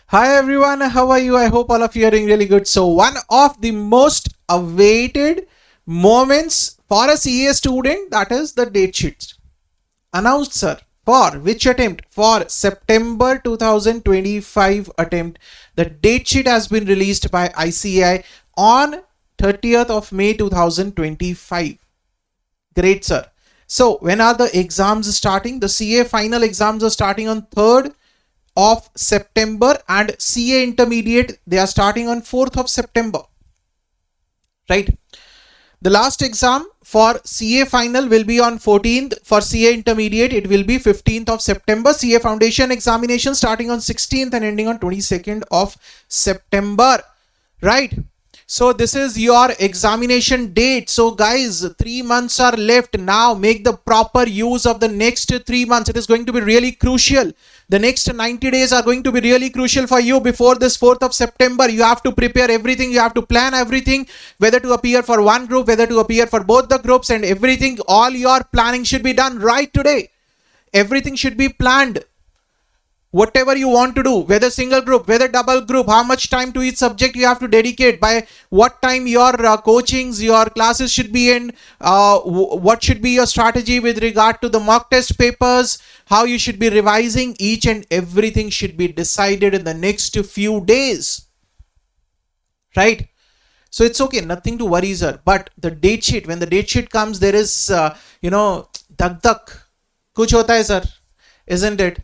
Hi everyone, how are you? I hope all of you are doing really good. So one of the most awaited moments for a CA student, that is the date sheet. Announced, sir. For which attempt? For September 2025 attempt. The date sheet has been released by ICAI on 30th of May 2025. Great, sir. So when are the exams starting? The CA final exams are starting on 3rd of September, and CA intermediate, they are starting on 4th of September, right? The last exam for CA final will be on 14th. For CA intermediate, it will be 15th of September. CA foundation examination starting on 16th and ending on 22nd of September, right? So this is your examination date. So guys, 3 months are left. Now make the proper use of the next 3 months. It is going to be really crucial. The next 90 days are going to be really crucial for you. Before this 4th of September, you have to prepare everything. You have to plan everything, whether to appear for one group, whether to appear for both the groups, and everything. All your planning should be done right today. Everything should be planned. Whatever you want to do, whether single group, whether double group, how much time to each subject you have to dedicate, by what time your coachings, your classes should be in, what should be your strategy with regard to the mock test papers, how you should be revising, each and everything should be decided in the next few days, right? So it's okay, nothing to worry, sir. But the date sheet, when the date sheet comes, there is, dak kuch hota hai, sir, isn't it?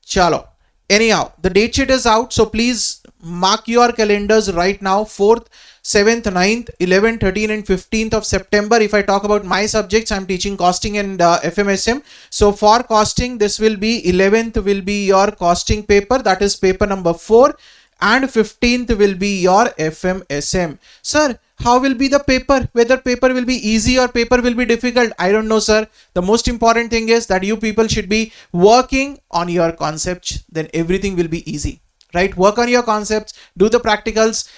Chalo. Anyhow, the date sheet is out, so please mark your calendars right now. 4th, 7th, 9th, 11th, 13th and 15th of September. If I talk about my subjects, I'm teaching costing and FMSM. So for costing, this will be 11th will be your costing paper, that is paper number 4, and 15th will be your FMSM. Sir, how will be the paper? Whether paper will be easy or paper will be difficult, I don't know, sir. The most important thing is that you people should be working on your concepts, then everything will be easy, right? Work on your concepts, do the practicals,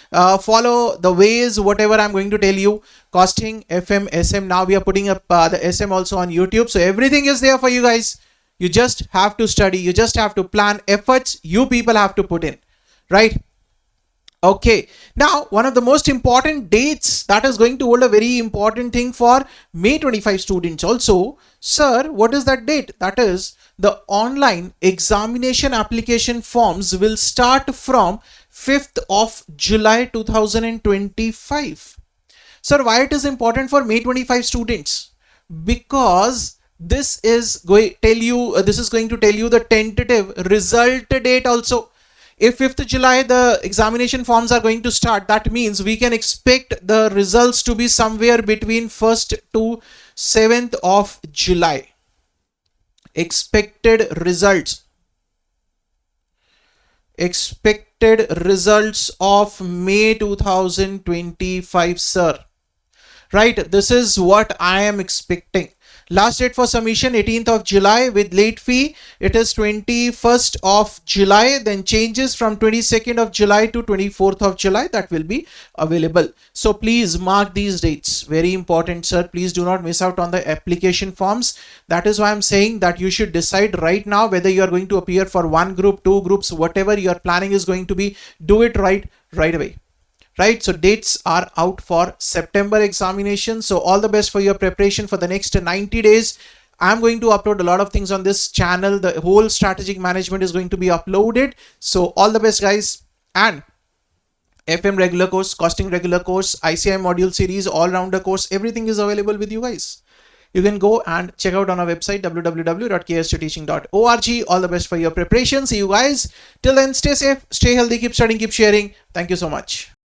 follow the ways, whatever I'm going to tell you. Costing, FM, SM, now we are putting up the SM also on YouTube, so everything is there for you guys. You just have to study, you just have to plan. Efforts you people have to put in, right? Okay, now one of the most important dates that is going to hold a very important thing for May 25 students also. Sir, what is that date? That is the online examination application forms will start from 5th of July 2025. Sir, why it is important for May 25 students? Because this is going to tell you the tentative result date also. If 5th July the examination forms are going to start, that means we can expect the results to be somewhere between 1st to 7th of July. Expected results of May 2025, sir. Right, this is what I am expecting. Last date for submission 18th of July with late fee. It is 21st of July, then changes from 22nd of July to 24th of July. That will be available. So please mark these dates. Very important, sir. Please do not miss out on the application forms. That is why I'm saying that you should decide right now whether you are going to appear for one group, two groups, whatever your planning is going to be. Do it right away. Right, so dates are out for September examination. So all the best for your preparation for the next 90 days. I'm going to upload a lot of things on this channel. The whole strategic management is going to be uploaded. So all the best, guys. And FM regular course, costing regular course, ICAI module series, all-rounder course, everything is available with you guys. You can go and check out on our website www.ksjteaching.org. All the best for your preparation. See you guys. Till then, stay safe, stay healthy, keep studying, keep sharing. Thank you so much.